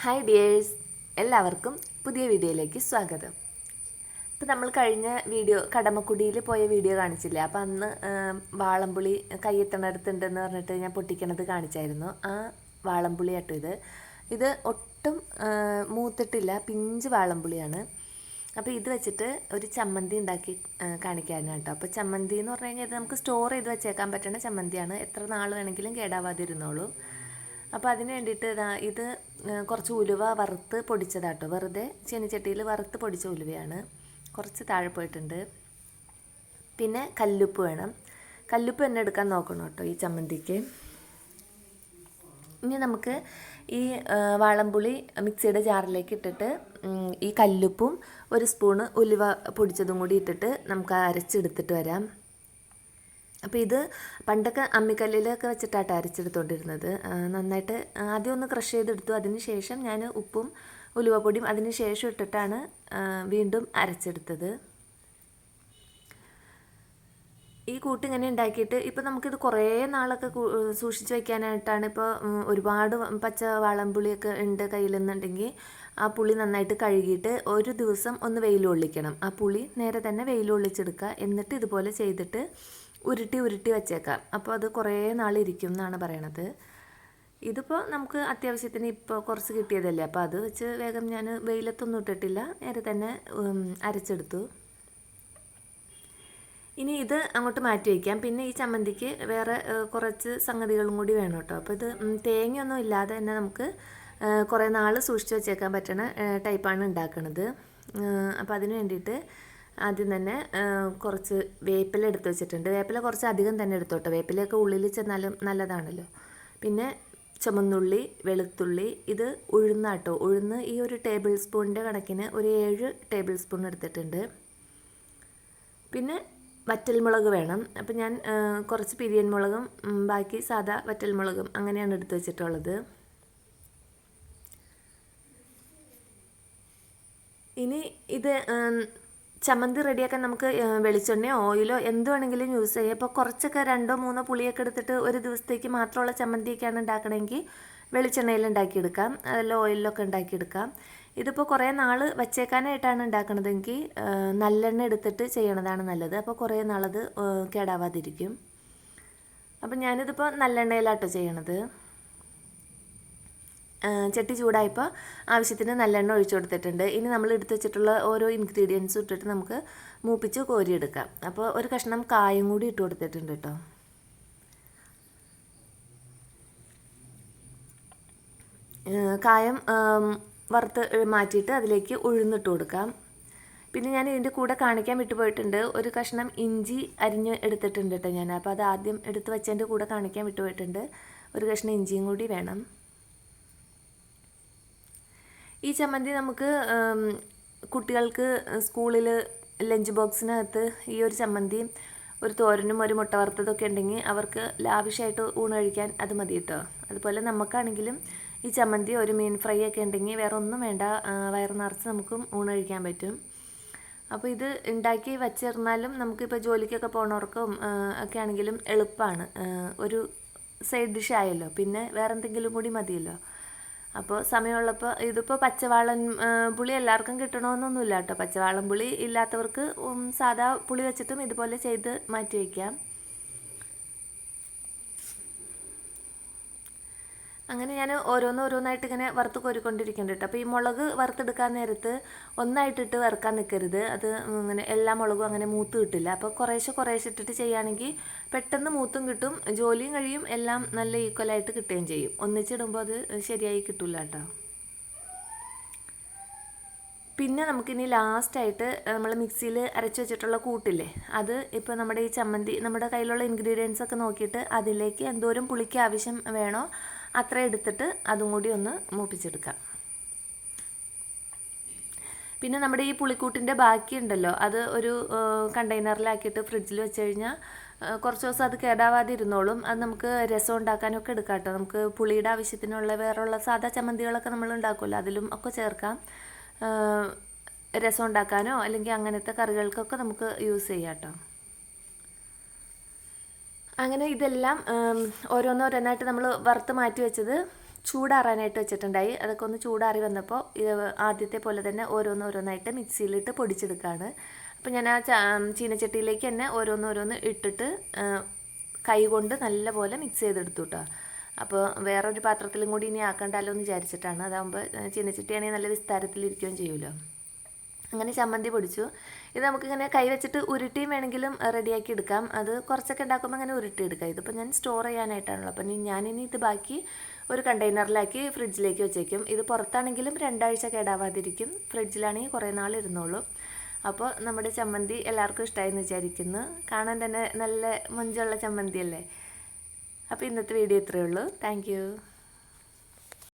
Hi dears, എല്ലാവർക്കും പുതിയ വീഡിയോയിലേക്ക് സ്വാഗതം. ഇപ്പോൾ നമ്മൾ കഴിഞ്ഞ വീഡിയോ കടമക്കുടിയിൽ പോയ വീഡിയോ കാണിച്ചില്ലേ? അപ്പോൾ അന്ന് വാളംപുളി കയ്യെത്തണടുത്തുണ്ടെന്ന് പറഞ്ഞിട്ട് ഞാൻ പൊട്ടിക്കണത് കാണിച്ചായിരുന്നു. ആ വാളംപുളി ആട്ടോ ഇത് ഒട്ടും മൂത്തിട്ടില്ല, പിഞ്ച് വാളംപുളിയാണ്. അപ്പോൾ ഇത് വെച്ചിട്ട് ഒരു ചമ്മന്തി ഉണ്ടാക്കി കാണിക്കാനാണ് കേട്ടോ. അപ്പോൾ ചമ്മന്തി എന്ന് പറഞ്ഞു കഴിഞ്ഞാൽ ഇത് നമുക്ക് സ്റ്റോർ ചെയ്ത് വെച്ചേക്കാൻ പറ്റുന്ന ചമ്മന്തിയാണ്. എത്ര നാൾ വേണമെങ്കിലും കേടാവാതിരുന്നോളൂ. അപ്പോൾ അതിന് വേണ്ടിയിട്ട് ഇത് കുറച്ച് ഉലുവ വറുത്ത് പൊടിച്ചതാട്ടോ, വെറുതെ ചീനിച്ചട്ടിയിൽ വറുത്ത് പൊടിച്ച ഉലുവയാണ്. കുറച്ച് താഴെ പോയിട്ടുണ്ട്. പിന്നെ കല്ലുപ്പ് വേണം. കല്ലുപ്പ് തന്നെ എടുക്കാൻ നോക്കണം കേട്ടോ ഈ ചമ്മന്തിക്ക്. ഇനി നമുക്ക് ഈ വാളംപുളി മിക്സിയുടെ ജാറിലേക്ക് ഇട്ടിട്ട് ഈ കല്ലുപ്പും ഒരു സ്പൂണ് ഉലുവ പൊടിച്ചതും കൂടി ഇട്ടിട്ട് നമുക്ക് അരച്ചെടുത്തിട്ട് വരാം. അപ്പോൾ ഇത് പണ്ടൊക്കെ അമ്മിക്കല്ലിലൊക്കെ വെച്ചിട്ടാട്ടോ അരച്ചെടുത്തോണ്ടിരുന്നത്. നന്നായിട്ട് ആദ്യം ഒന്ന് ക്രഷ് ചെയ്തെടുത്തു. അതിന് ശേഷം ഞാൻ ഉപ്പും ഉലുവപ്പൊടിയും അതിന് ശേഷം ഇട്ടിട്ടാണ് വീണ്ടും അരച്ചെടുത്തത്. ഈ കൂട്ടിങ്ങനെ ഉണ്ടാക്കിയിട്ട് ഇപ്പോൾ നമുക്കിത് കുറേ നാളൊക്കെ സൂക്ഷിച്ച് വയ്ക്കാനായിട്ടാണ്. ഇപ്പോൾ ഒരുപാട് പച്ച വാളംപുളിയൊക്കെ ഉണ്ട് കയ്യിലെന്നുണ്ടെങ്കിൽ ആ പുളി നന്നായിട്ട് കഴുകിയിട്ട് ഒരു ദിവസം ഒന്ന് വെയിൽ കൊള്ളിക്കണം. ആ പുളി നേരെ തന്നെ വെയിൽ കൊള്ളിച്ചെടുക്കുക. എന്നിട്ട് ഇതുപോലെ ചെയ്തിട്ട് ഉരുട്ടി വെച്ചേക്കാം. അപ്പോൾ അത് കുറേ നാളിരിക്കും എന്നാണ് പറയണത്. ഇതിപ്പോൾ നമുക്ക് അത്യാവശ്യത്തിന് ഇപ്പോൾ കുറച്ച് കിട്ടിയതല്ലേ, അപ്പോൾ അത് വെച്ച് വേഗം ഞാൻ വെയിലത്തൊന്നും ഇട്ടിട്ടില്ല, നേരെ തന്നെ അരച്ചെടുത്തു. ഇനി ഇത് അങ്ങോട്ട് മാറ്റി വയ്ക്കാം. പിന്നെ ഈ ചമ്മന്തിക്ക് വേറെ കുറച്ച് സംഗതികളും കൂടി വേണം കേട്ടോ. അപ്പോൾ ഇത് തേങ്ങയൊന്നും ഇല്ലാതെ തന്നെ നമുക്ക് കുറേ നാൾ സൂക്ഷിച്ച് വെച്ചേക്കാൻ പറ്റണ ടൈപ്പാണ് ഉണ്ടാക്കുന്നത്. അപ്പോൾ അതിന് വേണ്ടിയിട്ട് ആദ്യം തന്നെ കുറച്ച് വേപ്പില എടുത്ത് വെച്ചിട്ടുണ്ട്. വേപ്പില കുറച്ച് അധികം തന്നെ എടുത്തോട്ടോ, വേപ്പിലയൊക്കെ ഉള്ളിൽ ചെന്നാലും നല്ലതാണല്ലോ. പിന്നെ ചുമന്നുള്ളി, വെളുത്തുള്ളി, ഇത് ഉഴുന്നാട്ടോ. ഉഴുന്ന് ഈ ഒരു ടേബിൾ സ്പൂണിൻ്റെ കണക്കിന് ഒരു 7 ടേബിൾ സ്പൂൺ എടുത്തിട്ടുണ്ട്. പിന്നെ വറ്റൽമുളക് വേണം. അപ്പം ഞാൻ കുറച്ച് പിരിയൻ മുളകും ബാക്കി സാദാ വറ്റൽമുളകും അങ്ങനെയാണ് എടുത്ത് വെച്ചിട്ടുള്ളത്. ഇനി ഇത് ചമ്മന്തി റെഡിയാക്കാൻ നമുക്ക് വെളിച്ചെണ്ണയോ ഓയിലോ എന്ത് വേണമെങ്കിലും യൂസ് ചെയ്യാം. ഇപ്പോൾ കുറച്ചൊക്കെ 2-3 പുളിയൊക്കെ എടുത്തിട്ട് ഒരു ദിവസത്തേക്ക് മാത്രമുള്ള ചമ്മന്തിയൊക്കെയാണ് ഉണ്ടാക്കണമെങ്കിൽ വെളിച്ചെണ്ണയിൽ ഉണ്ടാക്കിയെടുക്കാം, അതല്ല ഓയിലൊക്കെ ഉണ്ടാക്കിയെടുക്കാം. ഇതിപ്പോൾ കുറേ നാൾ വച്ചേക്കാനായിട്ടാണ് ഉണ്ടാക്കണതെങ്കിൽ നല്ലെണ്ണ എടുത്തിട്ട് ചെയ്യണതാണ് നല്ലത്. അപ്പോൾ കുറേ നാളത് കേടാവാതിരിക്കും. അപ്പം ഞാനിതിപ്പോൾ നല്ലെണ്ണയിലാട്ടോ ചെയ്യണത്. ചട്ടി ചൂടായപ്പോൾ ആവശ്യത്തിന് നല്ലെണ്ണ ഒഴിച്ചു കൊടുത്തിട്ടുണ്ട്. ഇനി നമ്മൾ എടുത്ത് വെച്ചിട്ടുള്ള ഓരോ ഇൻഗ്രീഡിയൻസും ഇട്ടിട്ട് നമുക്ക് മൂപ്പിച്ച് കോരിയെടുക്കാം. അപ്പോൾ ഒരു കഷ്ണം കായം കൂടി ഇട്ട് കൊടുത്തിട്ടുണ്ട് കേട്ടോ. കായം വറുത്ത് മാറ്റിയിട്ട് അതിലേക്ക് ഉഴുന്നിട്ട് കൊടുക്കാം. പിന്നെ ഞാൻ ഇതിൻ്റെ കൂടെ കാണിക്കാൻ വിട്ടുപോയിട്ടുണ്ട്, ഒരു കഷ്ണം ഇഞ്ചി അരിഞ്ഞ് എടുത്തിട്ടുണ്ട് കേട്ടോ ഞാൻ. അപ്പോൾ അത് ആദ്യം എടുത്ത് വെച്ചതിൻ്റെ കൂടെ കാണിക്കാൻ വിട്ടുപോയിട്ടുണ്ട്. ഒരു കഷ്ണം ഇഞ്ചിയും കൂടി വേണം. ഈ ചമ്മന്തി നമുക്ക് കുട്ടികൾക്ക് സ്കൂളിൽ ലഞ്ച് ബോക്സിനകത്ത് ഈ ഒരു ചമ്മന്തി ഒരു തോരനും ഒരു മുട്ട വറുത്തതൊക്കെ ഉണ്ടെങ്കിൽ അവർക്ക് ലാവിഷായിട്ട് ഊണ് കഴിക്കാൻ അത് മതി കേട്ടോ. അതുപോലെ നമുക്കാണെങ്കിലും ഈ ചമ്മന്തി ഒരു മീൻ ഫ്രൈ ഒക്കെ ഉണ്ടെങ്കിൽ വേറെ ഒന്നും വേണ്ട, വയറ് നിറച്ച് നമുക്കും ഊണ് കഴിക്കാൻ പറ്റും. അപ്പോൾ ഇത് ഉണ്ടാക്കി വച്ചിരുന്നാലും നമുക്കിപ്പോൾ ജോലിക്കൊക്കെ പോണവർക്കും ഒക്കെ ആണെങ്കിലും എളുപ്പമാണ്. ഒരു സൈഡ് ഡിഷ് ആയല്ലോ, പിന്നെ വേറെ എന്തെങ്കിലും കൂടി മതിയല്ലോ. അപ്പോൾ സമയമുള്ളപ്പോൾ ഇതിപ്പോൾ പച്ചവാളൻ പുളി എല്ലാവർക്കും കിട്ടണമെന്നൊന്നുമില്ല കേട്ടോ. പച്ചവാളൻ പുളി ഇല്ലാത്തവർക്ക് സാധാ പുളി വെച്ചിട്ടും ഇതുപോലെ ചെയ്ത് മാറ്റി വയ്ക്കാം. അങ്ങനെ ഞാൻ ഓരോന്നായിട്ട് ഇങ്ങനെ വറുത്ത് കോരിക്കൊണ്ടിരിക്കുന്നുണ്ട് കേട്ടോ. അപ്പോൾ ഈ മുളക് വറുത്തെടുക്കാൻ നേരത്ത് ഒന്നായിട്ടിട്ട് വറുക്കാൻ നിൽക്കരുത്. അത് ഇങ്ങനെ എല്ലാ മുളകും അങ്ങനെ മൂത്ത് കിട്ടില്ല. അപ്പോൾ കുറേശ്ശെ ഇട്ടിട്ട് ചെയ്യുകയാണെങ്കിൽ പെട്ടെന്ന് മൂത്തും കിട്ടും, ജോലിയും കഴിയും, എല്ലാം നല്ല ഈക്വലായിട്ട് കിട്ടുകയും ചെയ്യും. ഒന്നിച്ചിടുമ്പോൾ അത് ശരിയായി കിട്ടില്ല കേട്ടോ. പിന്നെ നമുക്കിനി ലാസ്റ്റായിട്ട് നമ്മൾ മിക്സിയിൽ അരച്ച് വെച്ചിട്ടുള്ള കൂട്ടില്ലേ, അത് ഇപ്പോൾ നമ്മുടെ ഈ ചമ്മന്തി നമ്മുടെ കയ്യിലുള്ള ഇൻഗ്രീഡിയൻസ് ഒക്കെ നോക്കിയിട്ട് അതിലേക്ക് എന്തോരം പുളിക്ക് ആവശ്യം വേണോ അത്ര എടുത്തിട്ട് അതും കൂടി ഒന്ന് മൂപ്പിച്ചെടുക്കാം. പിന്നെ നമ്മുടെ ഈ പുളിക്കൂട്ടിൻ്റെ ബാക്കി ഉണ്ടല്ലോ, അത് ഒരു കണ്ടെയ്നറിലാക്കിയിട്ട് ഫ്രിഡ്ജിൽ വെച്ച് കഴിഞ്ഞാൽ കുറച്ച് ദിവസം അത് കേടാവാതെ ഇരുന്നോളും. അത് നമുക്ക് രസം ഉണ്ടാക്കാനൊക്കെ എടുക്കാം കേട്ടോ. നമുക്ക് പുളിയുടെ ആവശ്യത്തിനുള്ള വേറെയുള്ള സാധാ ചമ്മന്തികളൊക്കെ നമ്മൾ ഉണ്ടാക്കുമല്ലോ, അതിലും ഒക്കെ ചേർക്കാം. രസം ഉണ്ടാക്കാനോ അല്ലെങ്കിൽ അങ്ങനത്തെ കറികൾക്കൊക്കെ നമുക്ക് യൂസ് ചെയ്യാം കേട്ടോ. അങ്ങനെ ഇതെല്ലാം ഓരോന്നോരോന്നായിട്ട് നമ്മൾ വറുത്ത് മാറ്റി വെച്ചത് ചൂടാറാനായിട്ട് വെച്ചിട്ടുണ്ടായി. അതൊക്കെ ഒന്ന് ചൂടാറി വന്നപ്പോൾ ഇത് ആദ്യത്തെ പോലെ തന്നെ ഓരോന്നായിട്ട് മിക്സിയിലിട്ട് പൊടിച്ചെടുക്കുകയാണ്. അപ്പോൾ ഞാൻ ആ ചീനച്ചട്ടിയിലേക്ക് തന്നെ ഓരോന്ന് ഇട്ടിട്ട് കൈ കൊണ്ട് നല്ലപോലെ മിക്സ് ചെയ്തെടുത്തു കേട്ടോ. അപ്പോൾ വേറൊരു പാത്രത്തിലും കൂടി ഇനി ആക്കണ്ടല്ലോ എന്ന് വിചാരിച്ചിട്ടാണ്. അതാകുമ്പോൾ ചീനച്ചട്ടിയാണെങ്കിൽ നല്ല വിസ്താരത്തിലിരിക്കുകയും ചെയ്യുമല്ലോ. അങ്ങനെ ചമ്മന്തി പൊടിച്ചു. ഇത് നമുക്കിങ്ങനെ കൈ വെച്ചിട്ട് ഉരുട്ടിയും വേണമെങ്കിലും റെഡിയാക്കി എടുക്കാം. അത് കുറച്ചൊക്കെ ഉണ്ടാക്കുമ്പോൾ അങ്ങനെ ഉരുട്ടി എടുക്കാം. ഇതിപ്പോൾ ഞാൻ സ്റ്റോർ ചെയ്യാനായിട്ടാണല്ലോ. അപ്പം ഞാനിനി ഇത് ബാക്കി ഒരു കണ്ടെയ്നറിലാക്കി ഫ്രിഡ്ജിലേക്ക് വെച്ചേക്കും. ഇത് പുറത്താണെങ്കിലും 2 ആഴ്ച കേടാവാതിരിക്കും, ഫ്രിഡ്ജിലാണെങ്കിൽ കുറേ നാൾ ഇരുന്നോളൂ. അപ്പോൾ നമ്മുടെ ചമ്മന്തി എല്ലാവർക്കും ഇഷ്ടമായെന്ന് വിചാരിക്കുന്നു. കാണാൻ തന്നെ നല്ല മൊഞ്ചുള്ള ചമ്മന്തി അല്ലേ. അപ്പോൾ ഇന്നത്തെ വീഡിയോ ഇത്രയേ ഉള്ളൂ. താങ്ക്